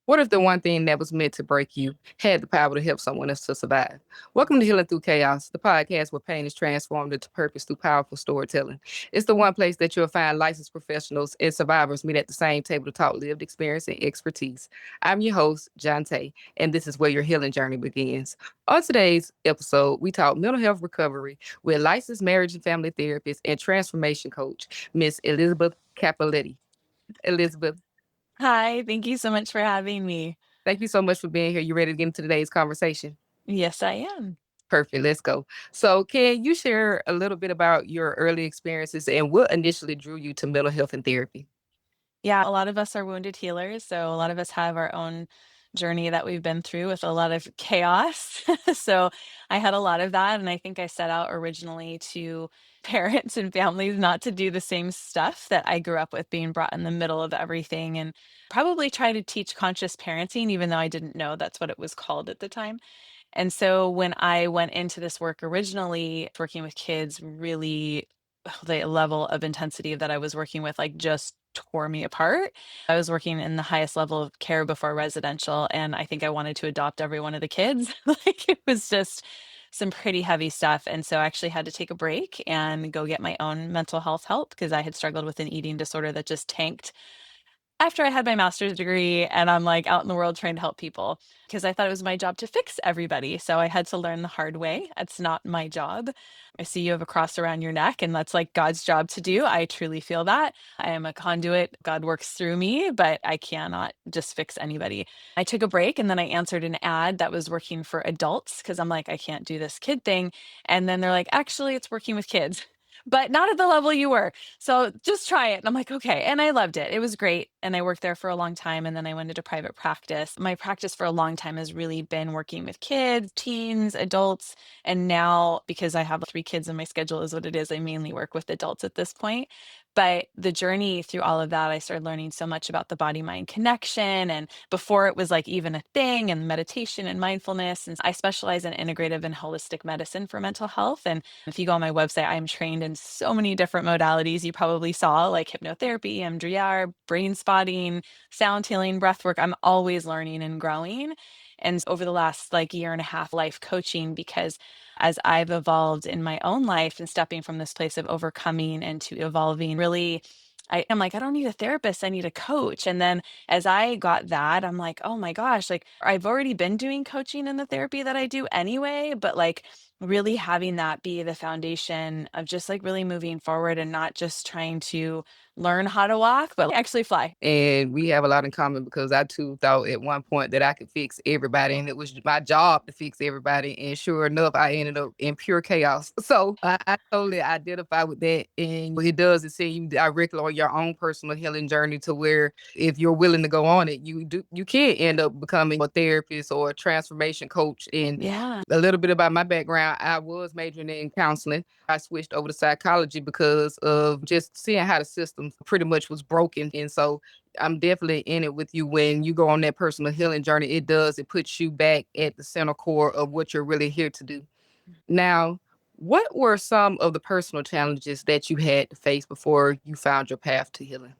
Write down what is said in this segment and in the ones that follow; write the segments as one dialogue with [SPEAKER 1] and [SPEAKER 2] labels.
[SPEAKER 1] What if the one thing that was meant to break you had the power to help someone else to survive? Welcome to Healing Through Chaos, the podcast where pain is transformed into purpose through powerful storytelling. It's the one place that you'll find licensed professionals and survivors meet at the same table to talk lived experience and expertise. I'm your host, John Tay, and this is where your healing journey begins. On today's episode, we talk mental health recovery with licensed marriage and family therapist and transformation coach, Miss Elizabeth Cappelletti. Elizabeth,
[SPEAKER 2] Hi, thank you so much for having me.
[SPEAKER 1] thank you so much for being here. You ready to get into today's conversation?
[SPEAKER 2] Yes, I am.
[SPEAKER 1] Perfect. Let's go. So, can you share a little bit about your early experiences and what initially drew you to mental health and therapy?
[SPEAKER 2] Yeah, a lot of us are wounded healers, so a lot of us have our own journey that we've been through with a lot of chaos. So I had a lot of that, and I think I set out originally to parents and families not to do the same stuff that I grew up with, being brought in the middle of everything, and probably try to teach conscious parenting, even though I didn't know that's what it was called at the time. And so when I went into this work originally, working with kids, really the level of intensity that I was working with, like, just tore me apart. I was working in the highest level of care before residential, and I think I wanted to adopt every one of the kids. Like, it was just some pretty heavy stuff. And so I actually had to take a break and go get my own mental health help because I had struggled with an eating disorder that just tanked after I had my master's degree, and I'm, like, out in the world trying to help people because I thought it was my job to fix everybody, so I had to learn the hard way. It's not my job. I see you have a cross around your neck, and that's, like, God's job to do. I truly feel that. I am a conduit. God works through me, but I cannot just fix anybody. I took a break, and then I answered an ad that was working for adults because 'cause I'm like, "I can't do this kid thing," and then they're like, "Actually, it's working with kids, but not at the level you were. So just try it." And I'm like, okay. And I loved it. It was great. And I worked there for a long time. And then I went into private practice. My practice for a long time has really been working with kids, teens, adults. And now, because I have three kids and my schedule is what it is, I mainly work with adults at this point. But the journey through all of that, I started learning so much about the body mind connection. And before it was like even a thing, and meditation and mindfulness. And I specialize in integrative and holistic medicine for mental health. And if you go on my website, I'm trained in so many different modalities you probably saw, like hypnotherapy, MDR, brain spotting, sound healing, breath work. I'm always learning and growing. And over the last like year and a half, life coaching, because as I've evolved in my own life and stepping from this place of overcoming and to evolving, really, I am like, I don't need a therapist, I need a coach. And then as I got that, I'm like, oh my gosh, like I've already been doing coaching and the therapy that I do anyway, but like really having that be the foundation of just like really moving forward and not just trying to learn how to walk, but actually fly.
[SPEAKER 1] And we have a lot in common because I too thought at one point that I could fix everybody and it was my job to fix everybody. And sure enough, I ended up in pure chaos. So I totally identify with that. And what it does is send you directly on your own personal healing journey to where if you're willing to go on it, you can end up becoming a therapist or a transformation coach. And
[SPEAKER 2] Yeah.
[SPEAKER 1] a little bit about my background, I was majoring in counseling. I switched over to psychology because of just seeing how the system pretty much was broken. And so I'm definitely in it with you when you go on that personal healing journey. It puts you back at the center core of what you're really here to do. Now, what were some of the personal challenges that you had to face before you found your path to healing?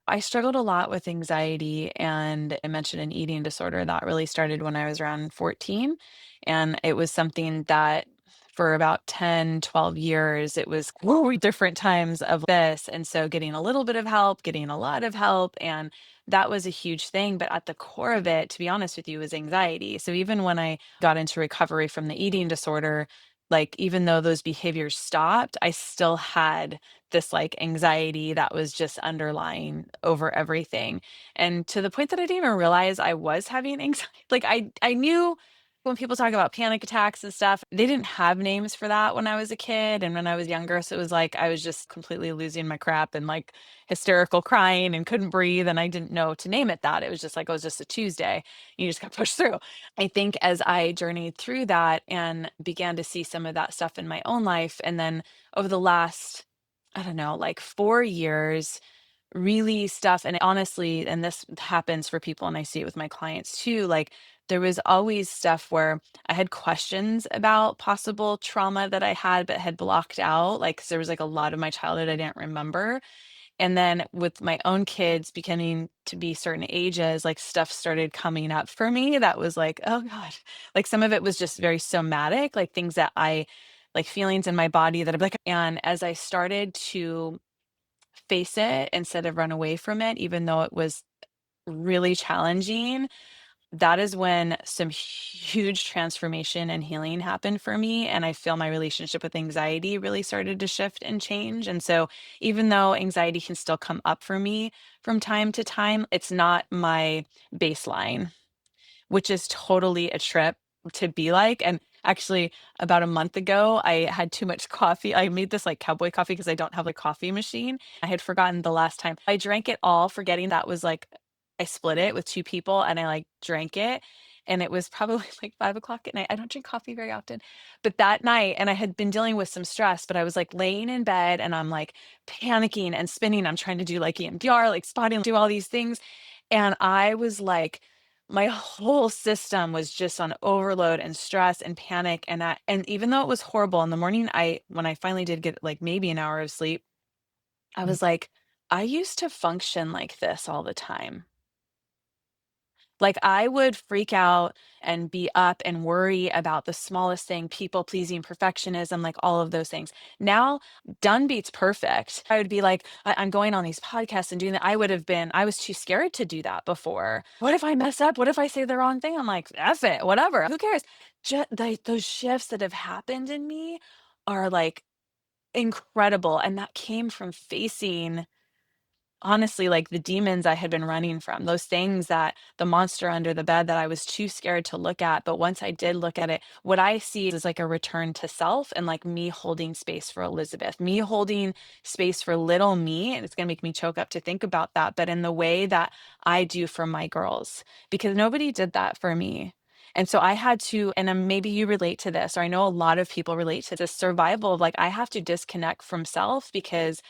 [SPEAKER 2] I struggled a lot with anxiety, and I mentioned an eating disorder that really started when I was around 14. And it was something that for about 10, 12 years, it was different times of this. And so getting a little bit of help, getting a lot of help. And that was a huge thing. But at the core of it, to be honest with you, was anxiety. So even when I got into recovery from the eating disorder, like even though those behaviors stopped, I still had this like anxiety that was just underlying over everything. And to the point that I didn't even realize I was having anxiety. Like I knew when people talk about panic attacks and stuff, they didn't have names for that when I was a kid and when I was younger. So it was like I was just completely losing my crap and like hysterical crying and couldn't breathe. And I didn't know to name it that. It was just like it was just a Tuesday. You just got pushed through. I think as I journeyed through that and began to see some of that stuff in my own life, and then over the last, I don't know, like 4 years, really stuff. And honestly, and this happens for people, and I see it with my clients too, like there was always stuff where I had questions about possible trauma that I had, but had blocked out. Like, 'cause there was like a lot of my childhood I didn't remember. And then with my own kids beginning to be certain ages, like stuff started coming up for me that was like, oh God. Like some of it was just very somatic, like things that I like feelings in my body that I'm like, and as I started to face it instead of run away from it, even though it was really challenging, that is when some huge transformation and healing happened for me. And I feel my relationship with anxiety really started to shift and change. And so, even though anxiety can still come up for me from time to time, it's not my baseline, which is totally a trip to be like. And actually, about a month ago, I had too much coffee. I made this like cowboy coffee because I don't have a coffee machine. I had forgotten the last time I drank it all, forgetting that was like I split it with two people and I like drank it. And it was probably like 5 o'clock at night. I don't drink coffee very often, but that night, and I had been dealing with some stress, but I was like laying in bed and I'm like panicking and spinning. I'm trying to do like EMDR, like spotting, do all these things. And I was like, my whole system was just on overload and stress and panic, and even though it was horrible in the morning, when I finally did get like maybe an hour of sleep, I was like, I used to function like this all the time. Like, I would freak out and be up and worry about the smallest thing, people pleasing, perfectionism, like all of those things. Now, done beats perfect. I would be like, I'm going on these podcasts and doing that. I was too scared to do that before. What if I mess up? What if I say the wrong thing? I'm like, F it, whatever. Who cares? Just like those shifts that have happened in me are like incredible. And that came from facing honestly, like the demons I had been running from, those things that the monster under the bed that I was too scared to look at. But once I did look at it, what I see is like a return to self and like me holding space for Elizabeth, me holding space for little me. And it's going to make me choke up to think about that, but in the way that I do for my girls, because nobody did that for me. And so I had to, and then maybe you relate to this, or I know a lot of people relate to this survival of like, I have to disconnect from self because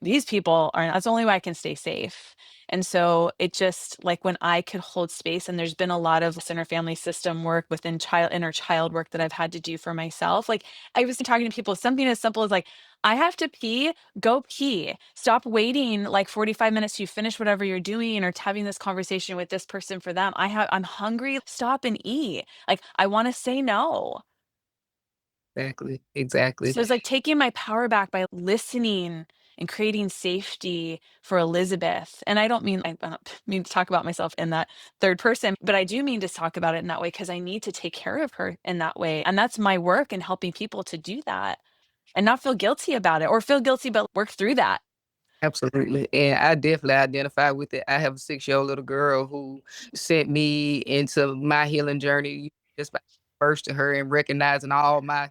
[SPEAKER 2] these people are that's the only way I can stay safe. And so it just like when I could hold space, and there's been a lot of center family system work within inner child work that I've had to do for myself. Like I was talking to people, something as simple as like, I have to pee, go pee. Stop waiting like 45 minutes to finish whatever you're doing or having this conversation with this person for them. I'm hungry. Stop and eat. Like I want to say no.
[SPEAKER 1] Exactly. Exactly.
[SPEAKER 2] So it's like taking my power back by listening and creating safety for Elizabeth. And I don't mean to talk about myself in that third person, but I do mean to talk about it in that way because I need to take care of her in that way. And that's my work in helping people to do that and not feel guilty about it or feel guilty, but work through that.
[SPEAKER 1] Absolutely. And I definitely identify with it. I have a 6-year-old little girl who sent me into my healing journey just by first to her and recognizing all my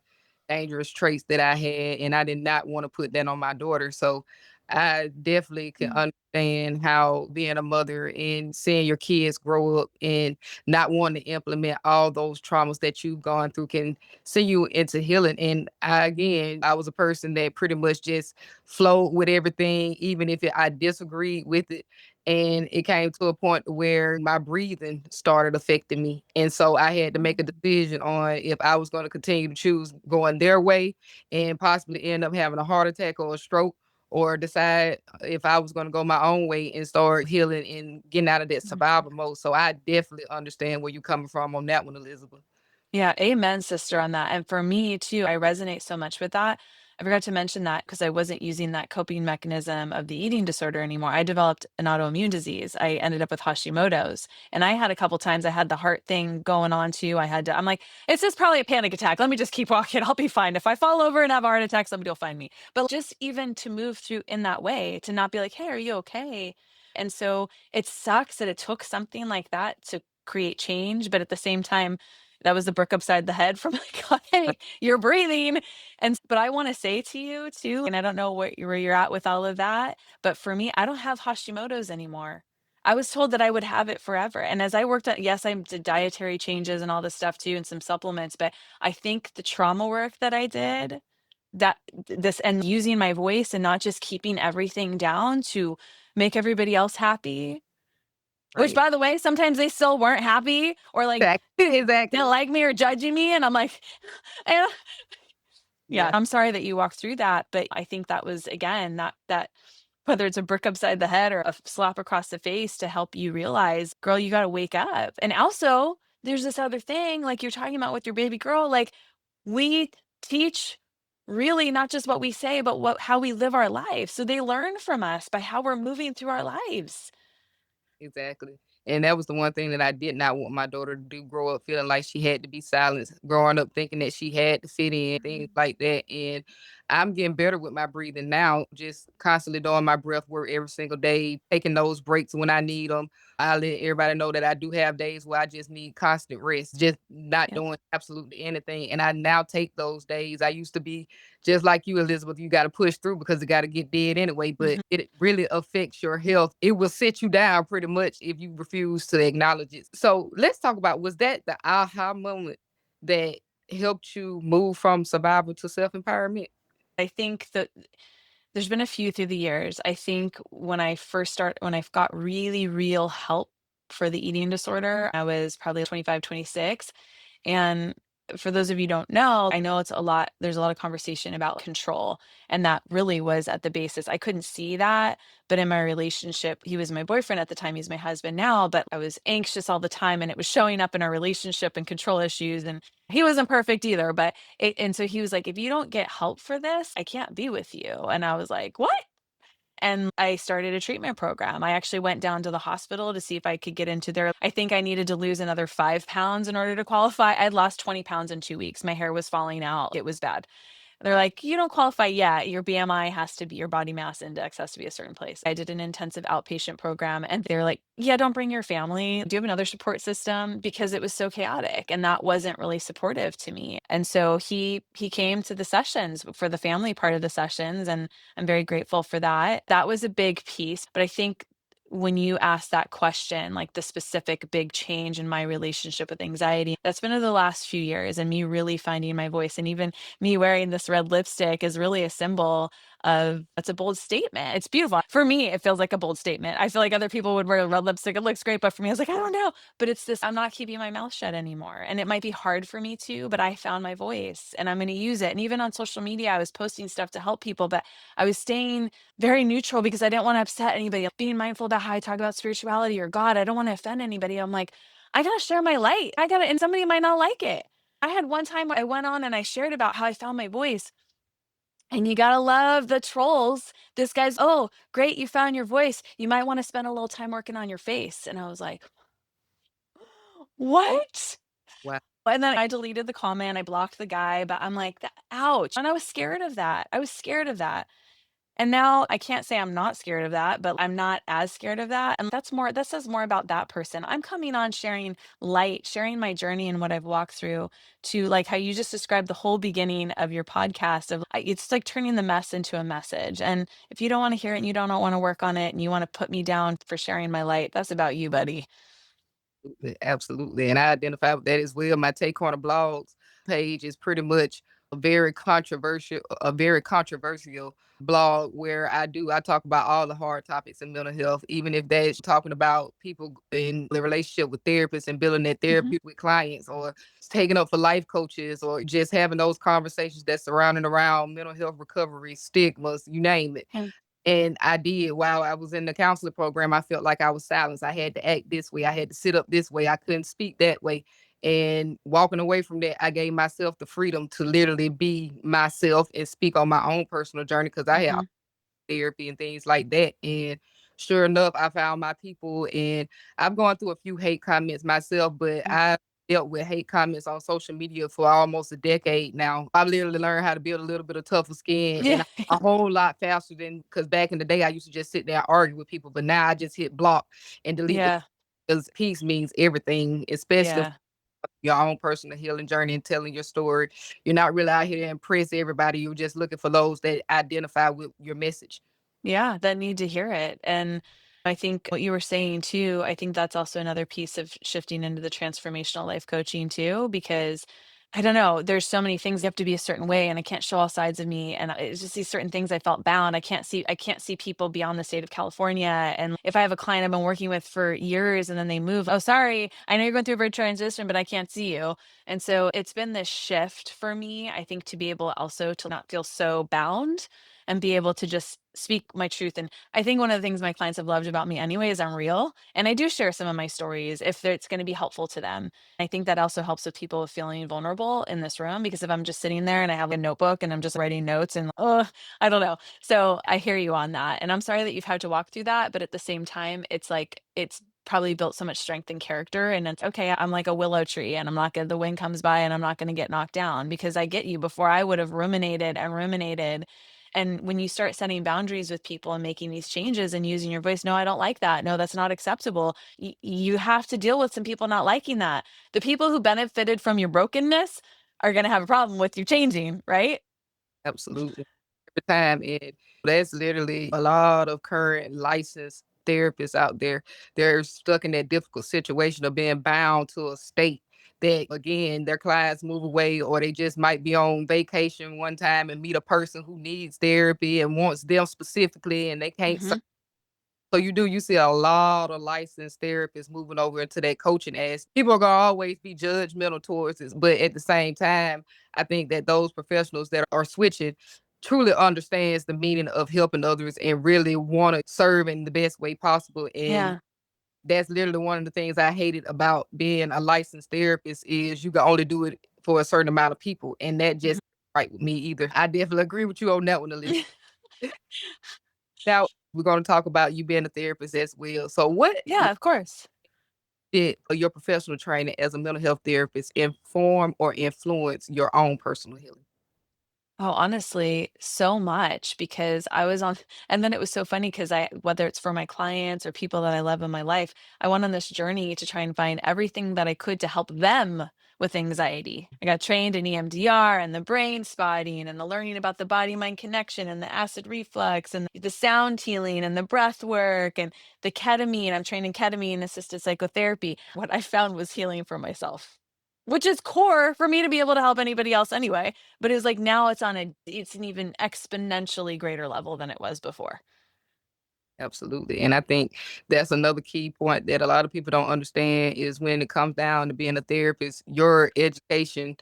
[SPEAKER 1] dangerous traits that I had. And I did not want to put that on my daughter. So I definitely can
[SPEAKER 2] Mm.
[SPEAKER 1] understand how being a mother and seeing your kids grow up and not wanting to implement all those traumas that you've gone through can send you into healing. And I was a person that pretty much just flowed with everything, even if I disagreed with it. And it came to a point where my breathing started affecting me. And so I had to make a decision on if I was going to continue to choose going their way and possibly end up having a heart attack or a stroke, or decide if I was going to go my own way and start healing and getting out of that
[SPEAKER 2] Mhm.
[SPEAKER 1] survival mode. So I definitely understand where you're coming from on that one, Elizabeth.
[SPEAKER 2] Yeah, amen, sister, on that. And for me too, I resonate so much with that. I forgot to mention that because I wasn't using that coping mechanism of the eating disorder anymore. I developed an autoimmune disease. I ended up with Hashimoto's. And I had a couple times I had the heart thing going on too. I'm like, it's just probably a panic attack. Let me just keep walking. I'll be fine. If I fall over and have a heart attack, somebody will find me. But just even to move through in that way, to not be like, hey, are you okay? And so it sucks that it took something like that to create change. But at the same time, that was the brick upside the head from like, "Oh, hey, you're breathing." But I wanna say to you too, and I don't know where you're at with all of that, but for me, I don't have Hashimoto's anymore. I was told that I would have it forever, and as I worked on yes, I did dietary changes and all this stuff too and some supplements, but I think the trauma work that I did, that this and using my voice and not just keeping everything down to make everybody else happy, which
[SPEAKER 1] Right.
[SPEAKER 2] by the way, sometimes they still weren't happy or like
[SPEAKER 1] Exactly.
[SPEAKER 2] didn't
[SPEAKER 1] Exactly.
[SPEAKER 2] like me or judging me, and I'm like, and yeah,
[SPEAKER 1] Yeah.
[SPEAKER 2] I'm sorry that you walked through that, but I think that was again, that whether it's a brick upside the head or a slap across the face to help you realize, girl, you got to wake up. And also, there's this other thing, like you're talking about with your baby girl, like we teach really not just what we say, but how we live our life. So they learn from us by how we're moving through our lives.
[SPEAKER 1] Exactly. And that was the one thing that I did not want my daughter to do, grow up feeling like she had to be silenced, growing up thinking that she had to fit in, things like that. And I'm getting better with my breathing now, just constantly doing my breath work every single day, taking those breaks when I need them. I let everybody know that I do have days where I just need constant rest, just not
[SPEAKER 2] Yep.
[SPEAKER 1] doing absolutely anything. And I now take those days. I used to be just like you, Elizabeth, you got to push through because it got to get dead anyway. But
[SPEAKER 2] Mhm.
[SPEAKER 1] it really affects your health. It will sit you down pretty much if you refuse to acknowledge it. So let's talk about, was that the aha moment that helped you move from survival to self empowerment?
[SPEAKER 2] I think that there's been a few through the years. I think when I got really real help for the eating disorder, I was probably 25, 26. And for those of you who don't know, I know there's a lot of conversation about control. And that really was at the basis. I couldn't see that, but in my relationship, he was my boyfriend at the time, he's my husband now, but I was anxious all the time and it was showing up in our relationship and control issues. And he wasn't perfect either, but and so he was like, if you don't get help for this, I can't be with you. And I was like, what? And I started a treatment program. I actually went down to the hospital to see if I could get into their I think I needed to lose another 5 pounds in order to qualify. I'd lost 20 pounds in 2 weeks. My hair was falling out. It was bad. They're like, "You don't qualify yet. Your BMI has to be your body mass index has to be a certain place." I did an intensive outpatient program and they're like, "Yeah, don't bring your family. Do you have another support system?" Because it was so chaotic and that wasn't really supportive to me. And so he came to the sessions for the family part of the sessions and I'm very grateful for that. That was a big piece, but I think when you ask that question, like the specific big change in my relationship with anxiety, that's been over the last few years and me really finding my voice. And even me wearing this red lipstick is really a symbol of that's a bold statement. It's beautiful. For me, it feels like a bold statement. I feel like other people would wear a red lipstick. It looks great, but for me, I was like, I don't know. But it's this I'm not keeping my mouth shut anymore. And it might be hard for me to, but I found my voice and I'm going to use it. And even on social media, I was posting stuff to help people, but I was staying very neutral because I didn't want to upset anybody. Being mindful about how I talk about spirituality or God, I don't want to offend anybody. I'm like, I gotta share my light. And somebody might not like it. I had one time I went on and I shared about how I found my voice. And you gotta love the trolls. This guy's, oh, great, you found your voice. You might want to spend a little time working on your face. And I was like, what?
[SPEAKER 1] Wow.
[SPEAKER 2] And then I deleted the comment, I blocked the guy, but I'm like, ouch. And I was scared of that. I was scared of that. And now I can't say I'm not scared of that, but I'm not as scared of that. And that says more about that person. I'm coming on sharing light, sharing my journey and what I've walked through to like how you just described the whole beginning of your podcast of it's like turning the mess into a message. And if you don't want to hear it and you don't want to work on it and you want to put me down for sharing my light, that's about you, buddy.
[SPEAKER 1] Absolutely. And I identify with that as well. My Take Corner blogs page is pretty much a very controversial blog where I talk about all the hard topics in mental health, even if that's talking about people in the relationship with therapists and building that
[SPEAKER 2] Mhm.
[SPEAKER 1] therapy with clients, or taking up for life coaches, or just having those conversations that surrounding around mental health recovery, stigmas, you name it.
[SPEAKER 2] And
[SPEAKER 1] And I did. While I was in the counseling program, I felt like I was silenced. I had to act this way. I had to sit up this way. I couldn't speak that way. And walking away from that, I gave myself the freedom to literally be myself and speak on my own personal journey because I had
[SPEAKER 2] mhm.
[SPEAKER 1] therapy and things like that. And sure enough, I found my people, and I've gone through a few hate comments myself, but
[SPEAKER 2] Mm.
[SPEAKER 1] I dealt with hate comments on social media for almost a decade now. I literally learned how to build a little bit of tougher skin
[SPEAKER 2] Yeah.
[SPEAKER 1] and a whole lot faster than because back in the day I used to just sit there and argue with people, but now I just hit block and delete the
[SPEAKER 2] Yeah.
[SPEAKER 1] because peace means everything, especially
[SPEAKER 2] Yeah.
[SPEAKER 1] your own personal healing journey and telling your story. You're not really out here to impress everybody. You're just looking for those that identify with your message.
[SPEAKER 2] Yeah, that need to hear it. And I think what you were saying too, I think that's also another piece of shifting into the transformational life coaching too, because I don't know, there's so many things you have to be a certain way and I can't show all sides of me. And it's just these certain things I felt bound. I can't see people beyond the state of California. And if I have a client I've been working with for years and then they move, oh, sorry, I know you're going through a big transition, but I can't see you. And so it's been this shift for me, I think, to be able also to not feel so bound and be able to just speak my truth. And I think one of the things my clients have loved about me anyway is I'm real. And I do share some of my stories if it's going to be helpful to them. I think that also helps with people feeling vulnerable in this room, because if I'm just sitting there and I have a notebook and I'm just writing notes and, oh, I don't know. So I hear you on that. And I'm sorry that you've had to walk through that. But at the same time, it's like, it's probably built so much strength and character. And it's okay. I'm like a willow tree and I'm not going to, the wind comes by and I'm not going to get knocked down, because I get you. Before I would have ruminated and ruminated. And when you start setting boundaries with people and making these changes and using your voice, no, I don't like that. No, that's not acceptable. You have to deal with some people not liking that. The people who benefited from your brokenness are going to have a problem with you changing, right?
[SPEAKER 1] Absolutely. Every time. And that's literally a lot of current licensed therapists out there. They're stuck in that difficult situation of being bound to a state that, again, their clients move away, or they just might be on vacation one time and meet a person who needs therapy and wants them specifically, and they can't.
[SPEAKER 2] Hmm.
[SPEAKER 1] So you see a lot of licensed therapists moving over into that coaching as people are gonna always be judgmental towards this. But at the same time, I think that those professionals that are switching truly understands the meaning of helping others and really want to serve in the best way possible. And
[SPEAKER 2] Yeah.
[SPEAKER 1] that's literally one of the things I hated about being a licensed therapist is you can only do it for a certain amount of people. And that
[SPEAKER 2] Mhm.
[SPEAKER 1] just right with me either. I definitely agree with you on that one, Elizabeth. Now we're going to talk about you being a therapist as well. So what
[SPEAKER 2] Yeah, of course.
[SPEAKER 1] did your professional training as a mental health therapist inform or influence your own personal healing?
[SPEAKER 2] Oh, honestly, so much, because I was on, and then it was so funny because whether it's for my clients or people that I love in my life, I went on this journey to try and find everything that I could to help them with anxiety. I got trained in EMDR and the brain spotting and the learning about the body mind connection and the acid reflux and the sound healing and the breath work and the ketamine. I'm trained in ketamine assisted psychotherapy. What I found was healing for myself, which is core for me to be able to help anybody else anyway. But it's like now it's an even exponentially greater level than it was before.
[SPEAKER 1] Absolutely. And I think that's another key point that a lot of people don't understand is when it comes down to being a therapist, your education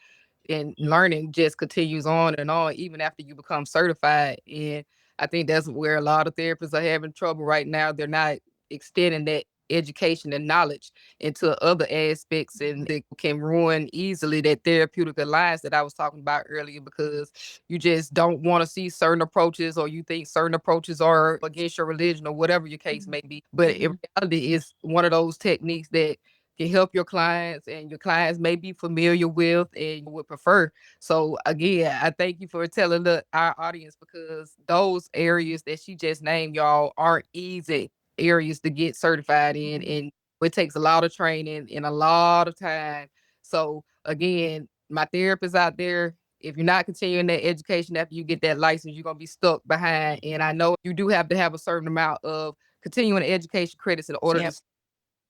[SPEAKER 1] and learning just continues on and on, even after you become certified. And I think that's where a lot of therapists are having trouble right now. They're not extending that education and knowledge into other aspects, and it can ruin easily that therapeutic alliance that I was talking about earlier, because you just don't want to see certain approaches, or you think certain approaches are against your religion or whatever your case
[SPEAKER 2] Mhm.
[SPEAKER 1] may be. But in
[SPEAKER 2] Mhm.
[SPEAKER 1] reality, it's one of those techniques that can help your clients and your clients may be familiar with and would prefer. So again, I thank you for telling our audience, because those areas that she just named, y'all, aren't easy areas to get certified in.
[SPEAKER 2] Mhm.
[SPEAKER 1] And it takes a lot of training and a lot of time. So again, my therapists out there, if you're not continuing that education after you get that license, you're gonna be stuck behind. And I know you do have to have a certain amount of continuing education credits in order to.
[SPEAKER 2] Yep.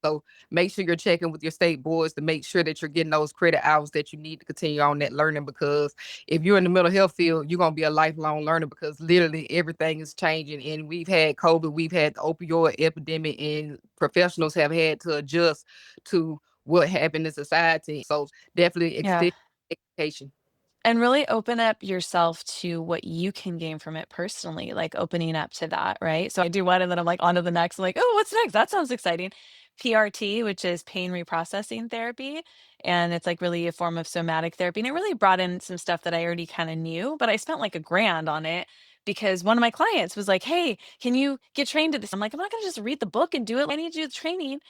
[SPEAKER 1] So make sure you're checking with your state boards to make sure that you're getting those credit hours that you need to continue on that learning. Because if you're in the mental health field, you're gonna be a lifelong learner, because literally everything is changing. And we've had COVID, we've had the opioid epidemic, and professionals have had to adjust to what happened in society. So definitely
[SPEAKER 2] Yeah.
[SPEAKER 1] extend education.
[SPEAKER 2] And really open up yourself to what you can gain from it personally, like opening up to that, right? So I do one and then I'm like on to the next. I'm like, oh, what's next? That sounds exciting. PRT, which is pain reprocessing therapy. And it's like really a form of somatic therapy. And it really brought in some stuff that I already kind of knew, but I spent like $1,000 on it because one of my clients was like, hey, can you get trained to this? I'm like, I'm not going to just read the book and do it. I need to do the training.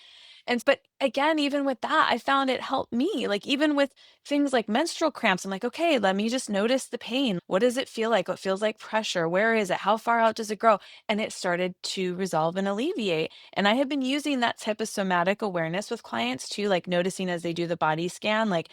[SPEAKER 2] And but again, even with that, I found it helped me. Like even with things like menstrual cramps, I'm like, okay, let me just notice the pain. What does it feel like? What feels like pressure? Where is it? How far out does it grow? And it started to resolve and alleviate. And I have been using that type of somatic awareness with clients too, like noticing as they do the body scan, like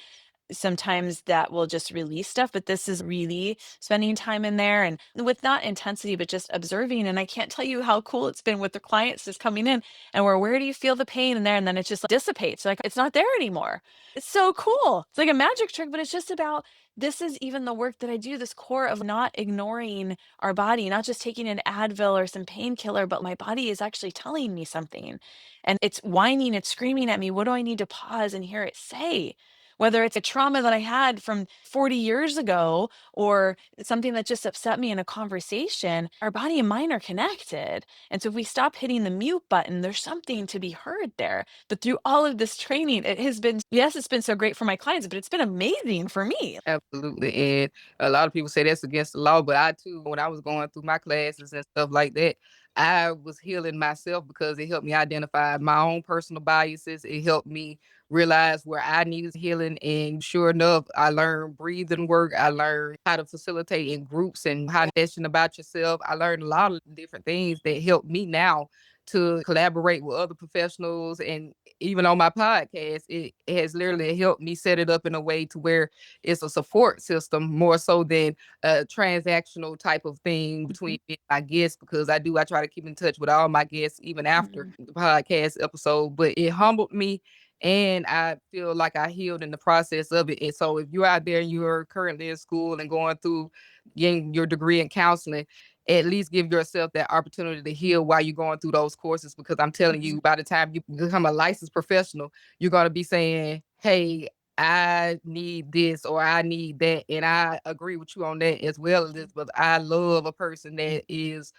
[SPEAKER 2] sometimes that will just release stuff, but this is really spending time in there and with not intensity, but just observing. And I can't tell you how cool it's been with the clients just coming in and where do you feel the pain in there? And then it just like, dissipates. Like it's not there anymore. It's so cool. It's like a magic trick, but it's just about this is even the work that I do, this core of not ignoring our body, not just taking an Advil or some painkiller, but my body is actually telling me something and it's whining, it's screaming at me. What do I need to pause and hear it say? whether it's a trauma that I had from 40 years ago or something that just upset me in a conversation. Our body and mind are connected. And so if we stop hitting the mute button, there's something to be heard there. But through all of this training, it has been, yes, it's been so great for my clients, but it's been amazing for me.
[SPEAKER 1] Absolutely. And a lot of people say that's against the law, but I too, when I was going through my classes and stuff like that, I was healing myself because it helped me identify my own personal biases. It helped me realize where I needed healing. And sure enough, I learned breathing work. I learned how to facilitate in groups and how to question about yourself. I learned a lot of different things that help me now to collaborate with other professionals. And even on my podcast, it has literally helped me set it up in a way to where it's a support system more so than a transactional type of thing
[SPEAKER 2] Mhm,
[SPEAKER 1] between me and my guests, because I try to keep in touch with all my guests even after
[SPEAKER 2] mhm,
[SPEAKER 1] the podcast episode. But it humbled me and I feel like I healed in the process of it. And so if you're out there and you're currently in school and going through getting your degree in counseling, at least give yourself that opportunity to heal while you're going through those courses. Because I'm telling
[SPEAKER 2] mhm.
[SPEAKER 1] you, by the time you become a licensed professional, you're going to be saying, hey, I need this or I need that. And I agree with you on that as well, Elizabeth. I love a person that is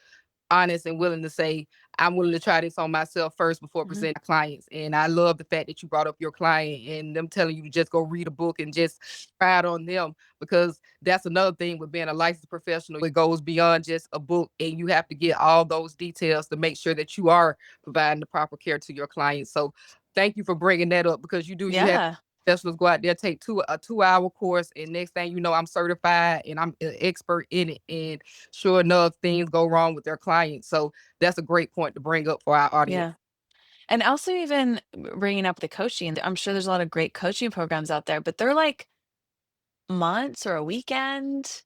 [SPEAKER 1] honest and willing to say, I'm willing to try this on myself first before
[SPEAKER 2] Mhm.
[SPEAKER 1] presenting clients. And I love the fact that you brought up your client and them telling you to just go read a book and just try it on them, because that's another thing with being a licensed professional. It goes beyond just a book, and you have to get all those details to make sure that you are providing the proper care to your clients. So thank you for bringing that up, because you have
[SPEAKER 2] Yeah.
[SPEAKER 1] professionals go out there, take a 2 hour course, and next thing you know, I'm certified and I'm an expert in it. And sure enough, things go wrong with their clients. So that's a great point to bring up for our audience.
[SPEAKER 2] Yeah. And also even bringing up the coaching, I'm sure there's a lot of great coaching programs out there, but they're like months or a weekend.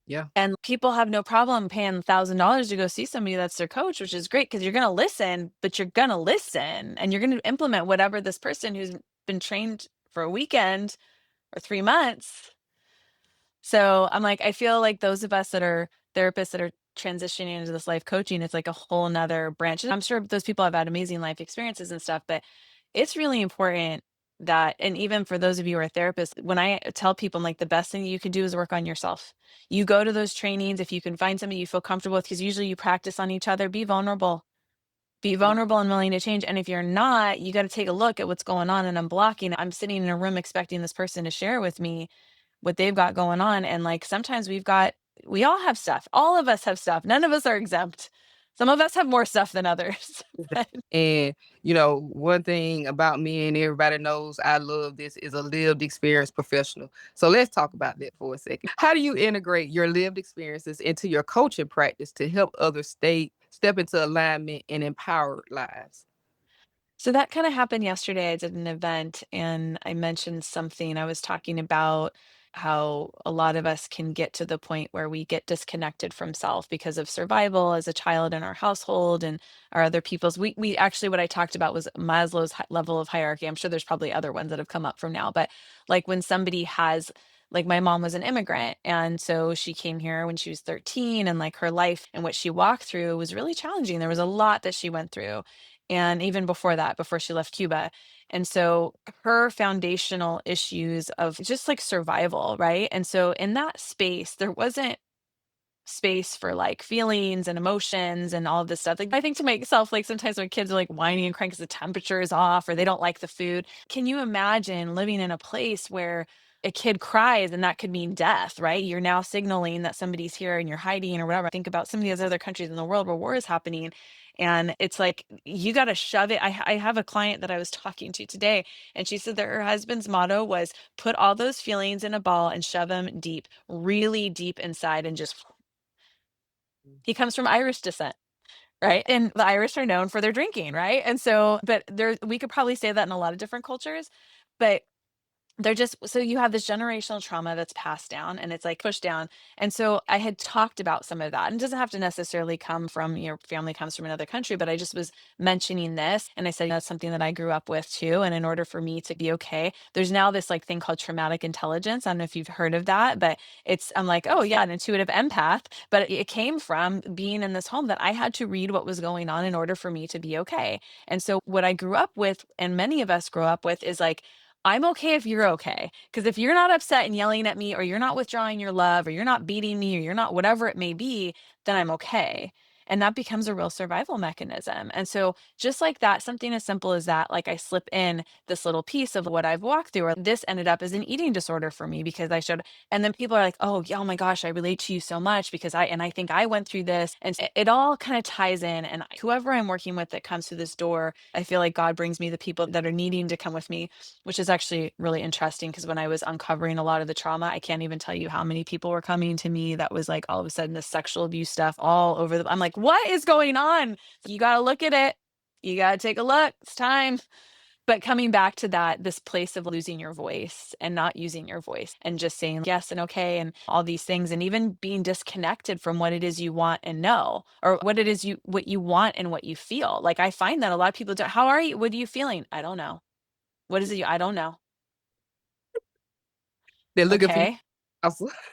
[SPEAKER 1] Yeah.
[SPEAKER 2] And people have no problem paying $1,000 to go see somebody that's their coach, which is great because you're going to listen, but you're going to listen and you're going to implement whatever this person who's been trained for a weekend or 3 months. So I'm like, I feel like those of us that are therapists that are transitioning into this life coaching, it's like a whole nother branch. And I'm sure those people have had amazing life experiences and stuff, but it's really important that, and even for those of you who are therapists, when I tell people, I'm like, the best thing you can do is work on yourself. You go to those trainings if you can find somebody you feel comfortable with, because usually you practice on each other. Be vulnerable and willing to change. And if you're not, you got to take a look at what's going on and unblocking. I'm sitting in a room expecting this person to share with me what they've got going on. And like sometimes we all have stuff. All of us have stuff. None of us are exempt. Some of us have more stuff than others. But
[SPEAKER 1] And one thing about me, and everybody knows I love this, is a lived experience professional. So let's talk about that for a second. How do you integrate your lived experiences into your coaching practice to help others step into alignment and empowered lives?
[SPEAKER 2] so that kind of happened yesterday. I did an event and I mentioned something. I was talking about how a lot of us can get to the point where we get disconnected from self because of survival as a child in our household and our other people's. We actually, what I talked about was Maslow's level of hierarchy. I'm sure there's probably other ones that have come up from now, but like when somebody has, like my mom was an immigrant. And so she came here when she was 13, and like her life and what she walked through was really challenging. There was a lot that she went through, and even before that, before she left Cuba. And so her foundational issues of just like survival, right? And so in that space, there wasn't space for like feelings and emotions and all of this stuff. Like I think to myself, like sometimes when kids are like whining and crying because the temperature is off or they don't like the food, can you imagine living in a place where a kid cries and that could mean death, right? You're now signaling that somebody's here and you're hiding or whatever. Think about some of these other countries in the world where war is happening. And it's like you got to shove it. I have a client that I was talking to today, and she said that her husband's motto was put all those feelings in a ball and shove them deep, really deep inside, and just he comes from Irish descent, right? And the Irish are known for their drinking, right? And so, but there, we could probably say that in a lot of different cultures, but they're just, so you have this generational trauma that's passed down and it's like pushed down. And so I had talked about some of that, and it doesn't have to necessarily come from your family comes from another country, but I just was mentioning this and I said that's something that I grew up with too. And in order for me to be okay, there's now this like thing called traumatic intelligence. I don't know if you've heard of that, but I'm like, oh yeah, an intuitive empath. But it came from being in this home that I had to read what was going on in order for me to be okay. And so what I grew up with, and many of us grow up with, is like I'm okay if you're okay. Because if you're not upset and yelling at me, or you're not withdrawing your love, or you're not beating me, or you're not whatever it may be, then I'm okay. And that becomes a real survival mechanism. And so, just like that, something as simple as that, like I slip in this little piece of what I've walked through, or this ended up as an eating disorder for me because I showed, and then people are like, oh, yeah, oh my gosh, I relate to you so much because I think I went through this. And it all kind of ties in. And whoever I'm working with that comes through this door, I feel like God brings me the people that are needing to come with me, which is actually really interesting because when I was uncovering a lot of the trauma, I can't even tell you how many people were coming to me that was like all of a sudden this sexual abuse stuff all over I'm like, what is going on? You got to look at it. You got to take a look. It's time. But coming back to that, this place of losing your voice and not using your voice and just saying yes and okay and all these things, and even being disconnected from what it is you want and know, or what you want and what you feel. Like I find that a lot of people do. How are you? What are you feeling? I don't know. What is it? I don't know.
[SPEAKER 1] They're looking for you.
[SPEAKER 2] Okay.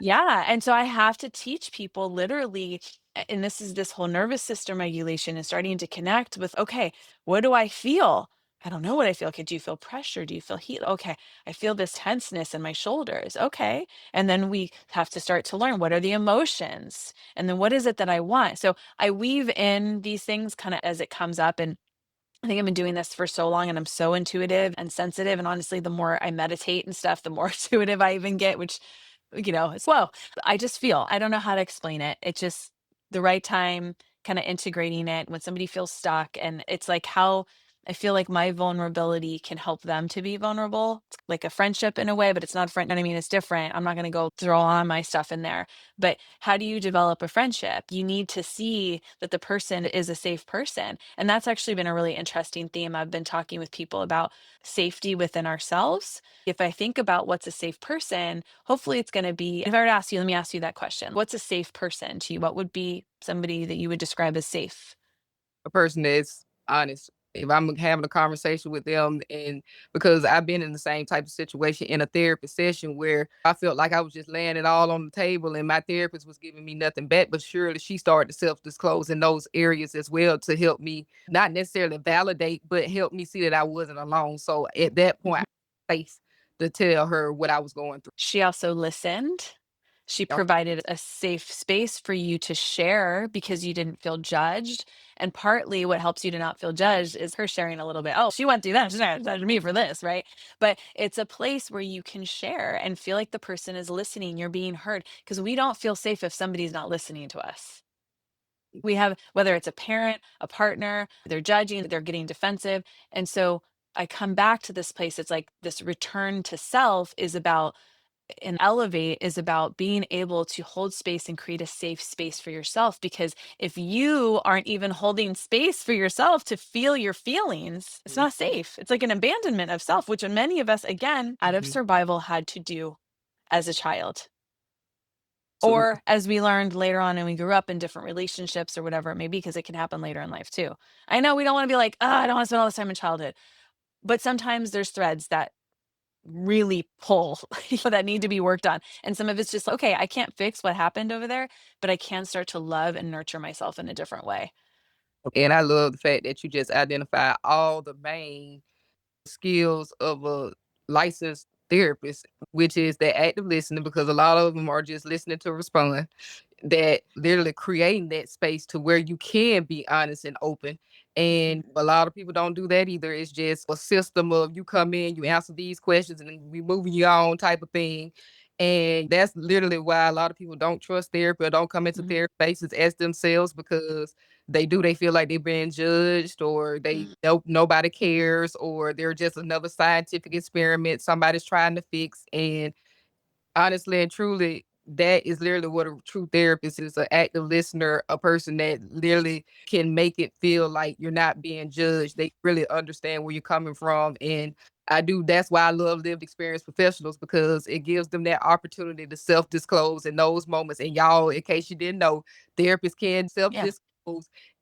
[SPEAKER 2] Yeah, and so I have to teach people literally, and this is this whole nervous system regulation and starting to connect with, okay, what do I feel? I don't know what I feel. Okay, do you feel pressure? Do you feel heat? Okay, I feel this tenseness in my shoulders. Okay. And then we have to start to learn what are the emotions? And then what is it that I want? So I weave in these things kind of as it comes up. And I think I've been doing this for so long and I'm so intuitive and sensitive. And honestly, the more I meditate and stuff, the more intuitive I even get, which, it's whoa. I just feel, I don't know how to explain it. It just the right time, kind of integrating it when somebody feels stuck. And it's like how I feel like my vulnerability can help them to be vulnerable. It's like a friendship in a way, but it's not a friend. I mean, it's different. I'm not going to go throw all my stuff in there. But how do you develop a friendship? You need to see that the person is a safe person. And that's actually been a really interesting theme. I've been talking with people about safety within ourselves. If I think about what's a safe person, hopefully it's going to be, if I were to ask you, let me ask you that question. What's a safe person to you? What would be somebody that you would describe as safe?
[SPEAKER 1] A person that's honest. If I'm having a conversation with them, and because I've been in the same type of situation in a therapy session where I felt like I was just laying it all on the table and my therapist was giving me nothing back, but surely she started to self-disclose in those areas as well to help me not necessarily validate, but help me see that I wasn't alone. So at that point,
[SPEAKER 2] Mhm.
[SPEAKER 1] I had space to tell her what I was going through.
[SPEAKER 2] She also listened. She
[SPEAKER 1] Yep.
[SPEAKER 2] provided a safe space for you to share because you didn't feel judged. And partly what helps you to not feel judged is her sharing a little bit. Oh, she went through that. She's not judging me for this, right? But it's a place where you can share and feel like the person is listening, you're being heard, because we don't feel safe if somebody's not listening to us. We have, whether it's a parent, a partner, they're judging, they're getting defensive. And so I come back to this place. It's like this return to self is about, and elevate is about being able to hold space and create a safe space for yourself. Because if you aren't even holding space for yourself to feel your feelings, it's not safe. It's like an abandonment of self, which many of us, again, out of
[SPEAKER 1] Mhm.
[SPEAKER 2] survival, had to do as a child.
[SPEAKER 1] Absolutely.
[SPEAKER 2] Or as we learned later on and we grew up in different relationships or whatever it may be, because it can happen later in life too. I know we don't want to be like, oh, I don't want to spend all this time in childhood. But sometimes there's threads that really pull that need to be worked on. And some of it's just, okay, I can't fix what happened over there, but I can start to love and nurture myself in a different way.
[SPEAKER 1] And I love the fact that you just identify all the main skills of a licensed therapist, which is the active listening, because a lot of them are just listening to respond, that literally creating that space to where you can be honest and open. And a lot of people don't do that either. It's just a system of you come in, you answer these questions, and then we moving you on type of thing. And that's literally why a lot of people don't trust therapy or don't come into
[SPEAKER 2] Mhm.
[SPEAKER 1] therapy spaces as themselves, because they feel like they're being judged, or they
[SPEAKER 2] Mm.
[SPEAKER 1] know nobody cares, or they're just another scientific experiment somebody's trying to fix. And honestly and truly, that is literally what a true therapist is: an active listener, a person that literally can make it feel like you're not being judged. They really understand where you're coming from. And that's why I love lived experience professionals, because it gives them that opportunity to self disclose in those moments. And y'all, in case you didn't know, therapists can self
[SPEAKER 2] Yeah.
[SPEAKER 1] disclose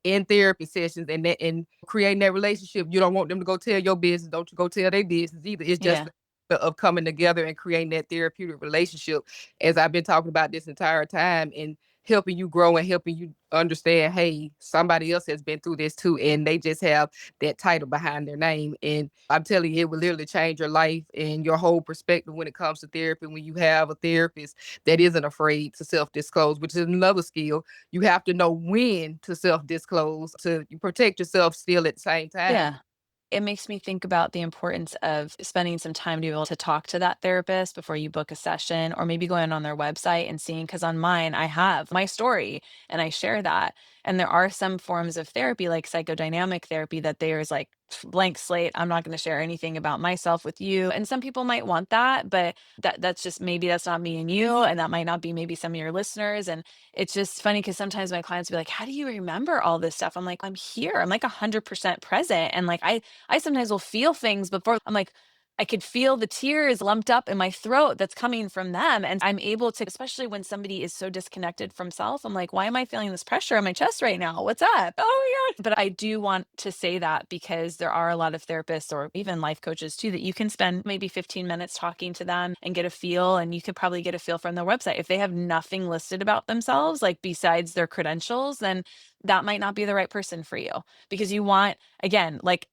[SPEAKER 1] in therapy sessions, and creating that relationship. You don't want them to go tell your business, don't you go tell their business either. It's just
[SPEAKER 2] Yeah.
[SPEAKER 1] of coming together and creating that therapeutic relationship, as I've been talking about this entire time. And helping you grow and helping you understand, hey, somebody else has been through this too, and they just have that title behind their name. And I'm telling you, it will literally change your life and your whole perspective when it comes to therapy. When you have a therapist that isn't afraid to self-disclose, which is another skill. You have to know when to self-disclose to protect yourself still at the same time.
[SPEAKER 2] Yeah. It makes me think about the importance of spending some time to be able to talk to that therapist before you book a session, or maybe going on their website and seeing, because on mine, I have my story and I share that. And there are some forms of therapy, like psychodynamic therapy, that there's like blank slate. I'm not going to share anything about myself with you. And some people might want that, but that's just, maybe that's not me and you. And that might not be maybe some of your listeners. And it's just funny because sometimes my clients will be like, how do you remember all this stuff? I'm like, I'm here. I'm like 100% present. And like, I sometimes will feel things before. I'm like, I could feel the tears lumped up in my throat that's coming from them. And I'm able to, especially when somebody is so disconnected from self, I'm like, why am I feeling this pressure on my chest right now? What's up? Oh, yeah. But I do want to say that because there are a lot of therapists or even life coaches too that you can spend maybe 15 minutes talking to them and get a feel. And you could probably get a feel from their website. If they have nothing listed about themselves, like besides their credentials, then that might not be the right person for you, because you want, again, like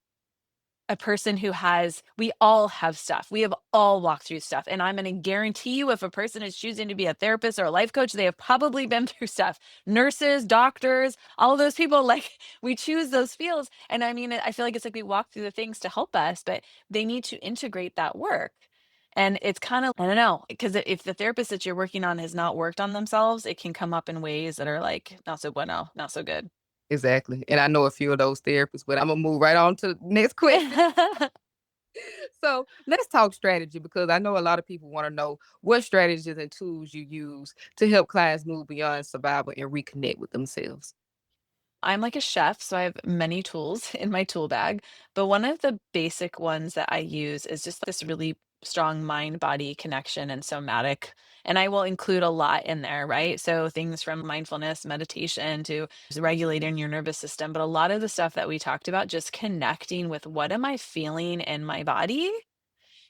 [SPEAKER 2] a person who has, we all have stuff. We have all walked through stuff. And I'm going to guarantee you, if a person is choosing to be a therapist or a life coach, they have probably been through stuff. Nurses, doctors, all of those people, like, we choose those fields. And I mean, I feel like it's like we walk through the things to help us, but they need to integrate that work. And it's kind of, I don't know, because if the therapist that you're working on has not worked on themselves, it can come up in ways that are like, not so bueno, not so good.
[SPEAKER 1] Exactly. And I know a few of those therapists, but I'm gonna move right on to the next question. So let's talk strategy, because I know a lot of people want to know what strategies and tools you use to help clients move beyond survival and reconnect with themselves.
[SPEAKER 2] I'm like a chef, so I have many tools in my tool bag. But one of the basic ones that I use is just this really strong mind body connection and somatic. And I will include a lot in there, right? So things from mindfulness, meditation to regulating your nervous system. But a lot of the stuff that we talked about, just connecting with what am I feeling in my body?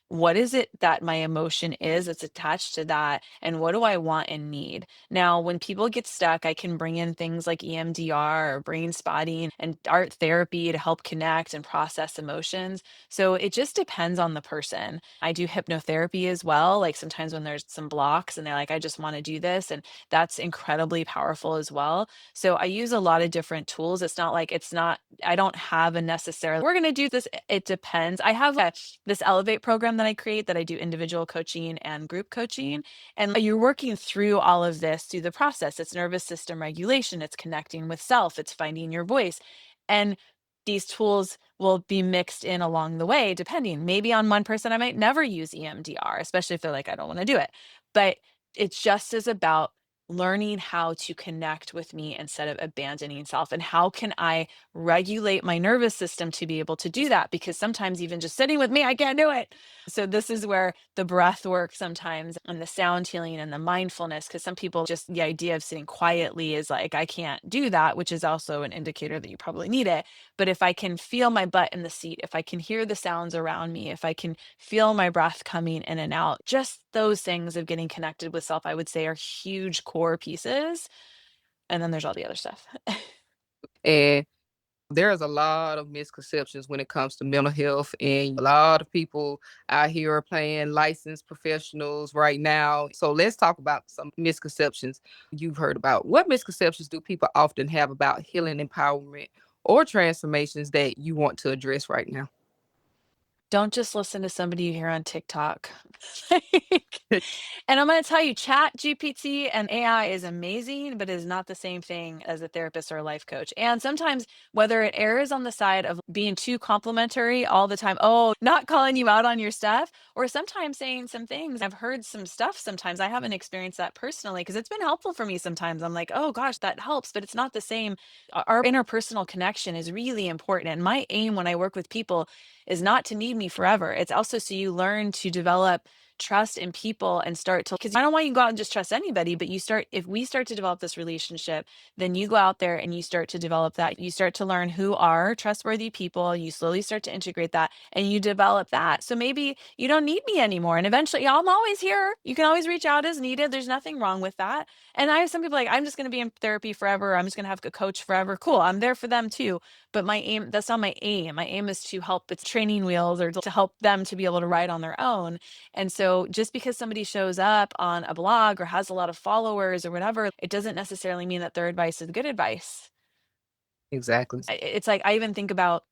[SPEAKER 2] What is it that my emotion is that's attached to that, and what do I want and need? Now, when people get stuck, I can bring in things like EMDR or brain spotting and art therapy to help connect and process emotions. So it just depends on the person. I do hypnotherapy as well, like sometimes when there's some blocks and they're like, I just want to do this, and that's incredibly powerful as well. So I use a lot of different tools. It's not like, it's not, I don't have a necessarily, we're going to do this. It depends. I have this Elevate program that I create, that I do individual coaching and group coaching. And you're working through all of this through the process. It's nervous system regulation, it's connecting with self, it's finding your voice. And these tools will be mixed in along the way, depending. Maybe on one person, I might never use EMDR, especially if they're like, I don't want to do it. But it's just as about learning how to connect with me instead of abandoning self. And how can I regulate my nervous system to be able to do that? Because sometimes even just sitting with me, I can't do it. So this is where the breath work sometimes, and the sound healing and the mindfulness, because some people, just the idea of sitting quietly is like, I can't do that, which is also an indicator that you probably need it. But if I can feel my butt in the seat, if I can hear the sounds around me, if I can feel my breath coming in and out, just those things of getting connected with self, I would say, are huge core pieces. And then there's all the other stuff.
[SPEAKER 1] And there's a lot of misconceptions when it comes to mental health, and a lot of people out here are playing licensed professionals right now. So let's talk about some misconceptions you've heard about. What misconceptions do people often have about healing, empowerment, or transformations that you want to address right now?
[SPEAKER 2] Don't just listen to somebody you hear on TikTok. Like, and I'm gonna tell you, Chat GPT and AI is amazing, but it is not the same thing as a therapist or a life coach. And sometimes, whether it errs on the side of being too complimentary all the time, oh, not calling you out on your stuff, or sometimes saying some things. I've heard some stuff sometimes. I haven't experienced that personally because it's been helpful for me sometimes. I'm like, oh gosh, that helps, but it's not the same. Our interpersonal connection is really important. And my aim when I work with people is not to need me forever. It's also so you learn to develop trust in people and start to, because I don't want you to go out and just trust anybody, but if we start to develop this relationship, then you go out there and you start to develop that. You start to learn who are trustworthy people. You slowly start to integrate that and you develop that. So maybe you don't need me anymore. And eventually, I'm always here. You can always reach out as needed. There's nothing wrong with that. And I have some people like, I'm just going to be in therapy forever. I'm just going to have a coach forever. Cool. I'm there for them too. But that's not my aim. My aim is to help with training wheels or to help them to be able to ride on their own. And so just because somebody shows up on a blog or has a lot of followers or whatever, it doesn't necessarily mean that their advice is good advice.
[SPEAKER 1] Exactly.
[SPEAKER 2] It's like, I even think about,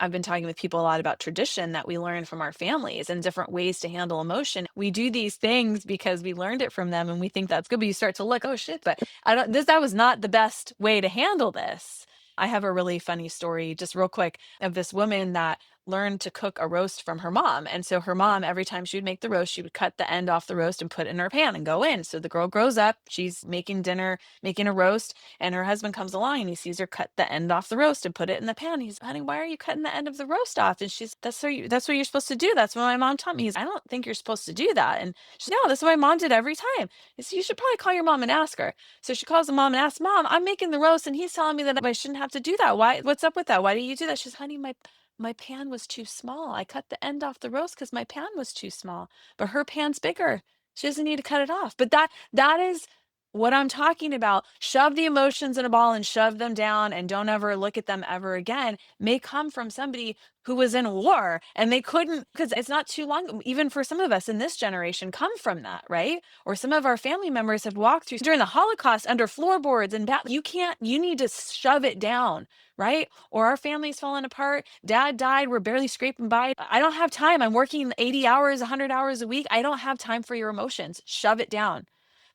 [SPEAKER 2] I've been talking with people a lot about tradition that we learn from our families and different ways to handle emotion. We do these things because we learned it from them and we think that's good, but you start to look, oh shit, but that was not the best way to handle this. I have a really funny story, just real quick, of this woman that learned to cook a roast from her mom. And so her mom, every time she would make the roast, she would cut the end off the roast and put it in her pan and go in. So the girl grows up, she's making dinner, making a roast, and her husband comes along and he sees her cut the end off the roast and put it in the pan. He's, honey, why are you cutting the end of the roast off? And she's, that's what you're supposed to do. That's what my mom taught me. He's, I don't think you're supposed to do that. And she's, no, that's what my mom did every time. He said, you should probably call your mom and ask her. So she calls the mom and asks, Mom, I'm making the roast and he's telling me that I shouldn't have to do that. Why? What's up with that? Why do you do that? She's, honey, my pan was too small. I cut the end off the roast because my pan was too small. But her pan's bigger. She doesn't need to cut it off. But that is what I'm talking about. Shove the emotions in a ball and shove them down and don't ever look at them ever again may come from somebody who was in war and they couldn't, because it's not too long, even for some of us in this generation, come from that, right? Or some of our family members have walked through during the Holocaust under floorboards and you need to shove it down, right? Or our family's falling apart. Dad died. We're barely scraping by. I don't have time. I'm working 80 hours, 100 hours a week. I don't have time for your emotions. Shove it down.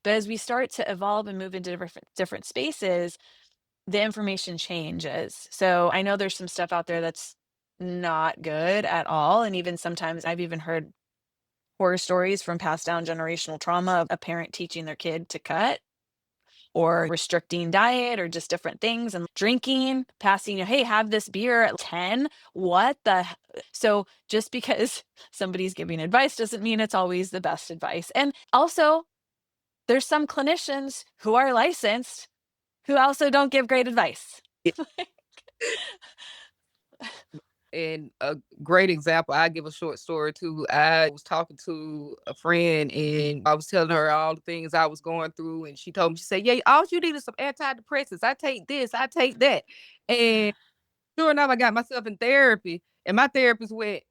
[SPEAKER 2] But as we start to evolve and move into different spaces, the information changes. So I know there's some stuff out there that's not good at all. And even sometimes I've even heard horror stories from passed down generational trauma of a parent teaching their kid to cut or restricting diet or just different things and drinking, passing, hey, have this beer at 10. What the? So just because somebody's giving advice doesn't mean it's always the best advice. And also, there's some clinicians who are licensed who also don't give great advice.
[SPEAKER 1] And a great example, I give a short story too. I was talking to a friend and I was telling her all the things I was going through. And she told me, she said, yeah, all you need is some antidepressants. I take this, I take that. And sure enough, I got myself in therapy. And my therapist went,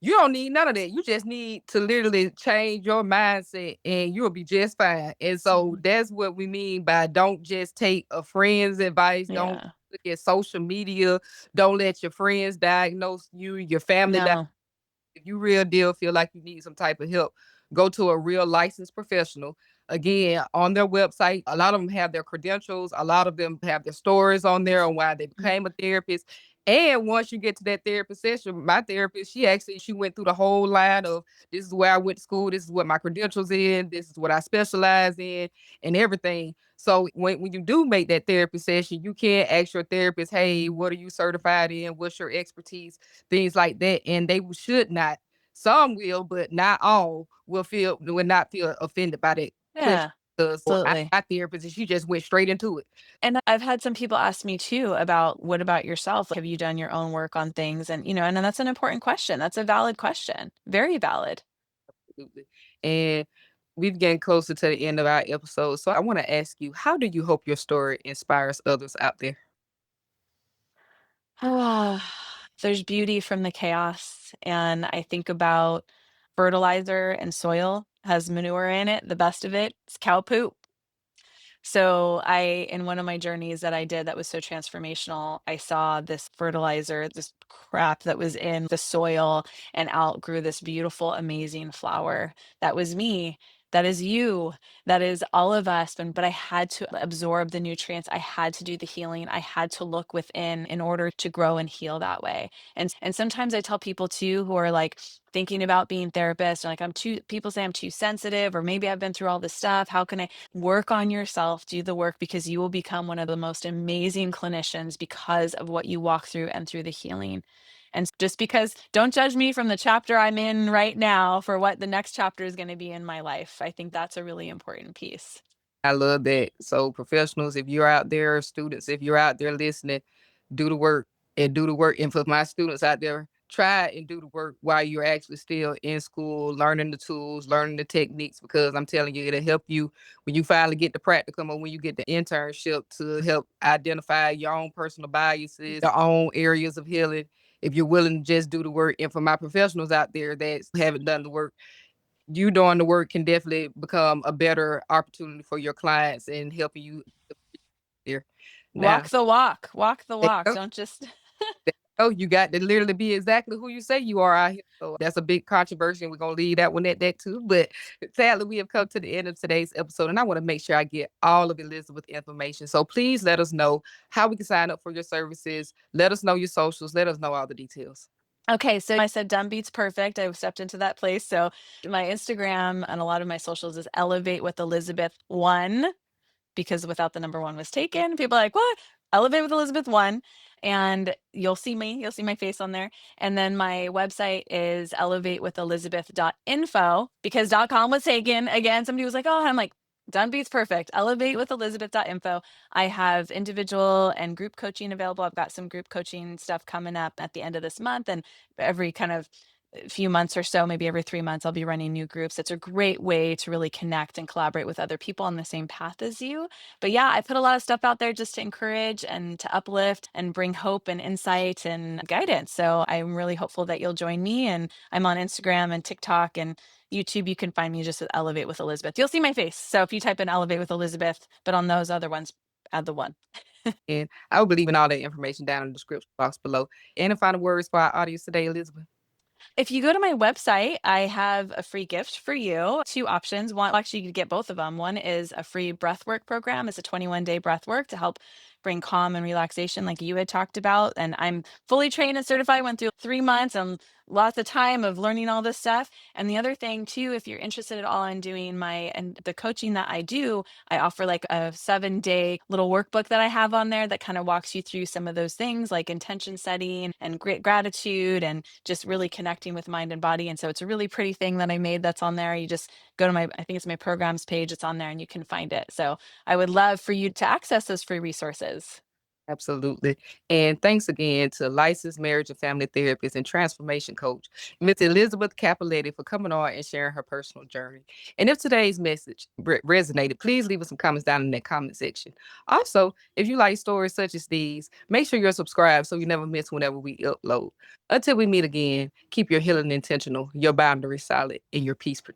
[SPEAKER 1] you don't need none of that. You just need to literally change your mindset and you'll be just fine. And so
[SPEAKER 2] Mhm.
[SPEAKER 1] that's what we mean by don't just take a friend's advice. Don't
[SPEAKER 2] Yeah.
[SPEAKER 1] look at social media. Don't let your friends diagnose you, your family
[SPEAKER 2] No.
[SPEAKER 1] if you real deal feel like you need some type of help, go to a real licensed professional. Again, on their website, a lot of them have their credentials. A lot of them have their stories on there on why they
[SPEAKER 2] Mm.
[SPEAKER 1] became a therapist. And once you get to that therapist session, my therapist, she went through the whole line of this is where I went to school, this is what my credentials in, this is what I specialize in, and everything. So when you do make that therapy session, you can ask your therapist, hey, what are you certified in? What's your expertise? Things like that. And they should not. Some will, but not all will not feel offended by that question.
[SPEAKER 2] Yeah.
[SPEAKER 1] Because
[SPEAKER 2] Absolutely.
[SPEAKER 1] my therapist, she just went straight into it.
[SPEAKER 2] And I've had some people ask me too about what about yourself? Have you done your own work on things? And, and that's an important question. That's a valid question. Very valid.
[SPEAKER 1] Absolutely. And we've getting closer to the end of our episode. So I want to ask you, how do you hope your story inspires others out there?
[SPEAKER 2] There's beauty from the chaos. And I think about fertilizer and soil has manure in it. The best of it is cow poop. So in one of my journeys that I did that was so transformational, I saw this fertilizer, this crap that was in the soil and out grew this beautiful, amazing flower. That was me. That is you. That is all of us. But I had to absorb the nutrients. I had to do the healing. I had to look within in order to grow and heal that way. And sometimes I tell people too who are like thinking about being therapists, or like people say I'm too sensitive, or maybe I've been through all this stuff. How can I work on yourself, do the work, because you will become one of the most amazing clinicians because of what you walk through and through the healing. And just because, don't judge me from the chapter I'm in right now for what the next chapter is going to be in my life. I think that's a really important piece.
[SPEAKER 1] I love that. So professionals, if you're out there, students, if you're out there listening, do the work and do the work. And for my students out there, try and do the work while you're actually still in school, learning the tools, learning the techniques, because I'm telling you, it'll help you when you finally get the practicum or when you get the internship to help identify your own personal biases, your own areas of healing. If you're willing to just do the work. And for my professionals out there that haven't done the work, you doing the work can definitely become a better opportunity for your clients and helping you there.
[SPEAKER 2] Walk
[SPEAKER 1] Now,
[SPEAKER 2] the walk, walk the
[SPEAKER 1] there
[SPEAKER 2] walk.
[SPEAKER 1] you go.
[SPEAKER 2] Don't just.
[SPEAKER 1] Oh, you got to literally be exactly who you say you are out here. So that's a big controversy, and we're gonna leave that one at that too. But sadly, we have come to the end of today's episode, and I want to make sure I get all of Elizabeth information. So please let us know how we can sign up for your services. Let us know your socials. Let us know all the details.
[SPEAKER 2] Okay, so I said done beats perfect. I stepped into that place. So my Instagram and a lot of my socials is elevate with Elizabeth one, because without the number one was taken. People are like, what? Elevate with Elizabeth one. And you'll see me, you'll see my face on there. And then my website is elevatewithelizabeth.info, because .com was taken. Again, somebody was like, oh, I'm like, done beats perfect. Elevatewithelizabeth.info. I have individual and group coaching available. I've got some group coaching stuff coming up at the end of this month, and every kind of few months or so, maybe every 3 months, I'll be running new groups. It's a great way to really connect and collaborate with other people on the same path as you. But yeah, I put a lot of stuff out there just to encourage and to uplift and bring hope and insight and guidance. So I'm really hopeful that you'll join me. And I'm on Instagram and TikTok and YouTube. You can find me just at Elevate with Elizabeth. You'll see my face. So if you type in Elevate with Elizabeth, but on those other ones, add the one.
[SPEAKER 1] And I will be leaving all that information down in the description box below. Any final words for our audience today, Elizabeth?
[SPEAKER 2] If you go to my website, I have a free gift for you. Two options. One, well, actually, you could get both of them. One is a free breathwork program. It's a 21-day breathwork to help bring calm and relaxation, like you had talked about. And I'm fully trained and certified. Went through 3 months and lots of time of learning all this stuff. And the other thing too, if you're interested at all in doing and the coaching that I do, I offer like a 7-day little workbook that I have on there that kind of walks you through some of those things like intention setting and great gratitude and just really connecting with mind and body. And so it's a really pretty thing that I made that's on there. You just go to I think it's my programs page. It's on there and you can find it. So I would love for you to access those free resources.
[SPEAKER 1] Absolutely. And thanks again to licensed marriage and family therapist and transformation coach, Miss Elizabeth Cappelletti, for coming on and sharing her personal journey. And if today's message resonated, please leave us some comments down in that comment section. Also, if you like stories such as these, make sure you're subscribed so you never miss whenever we upload. Until we meet again, keep your healing intentional, your boundaries solid, and your peace protected.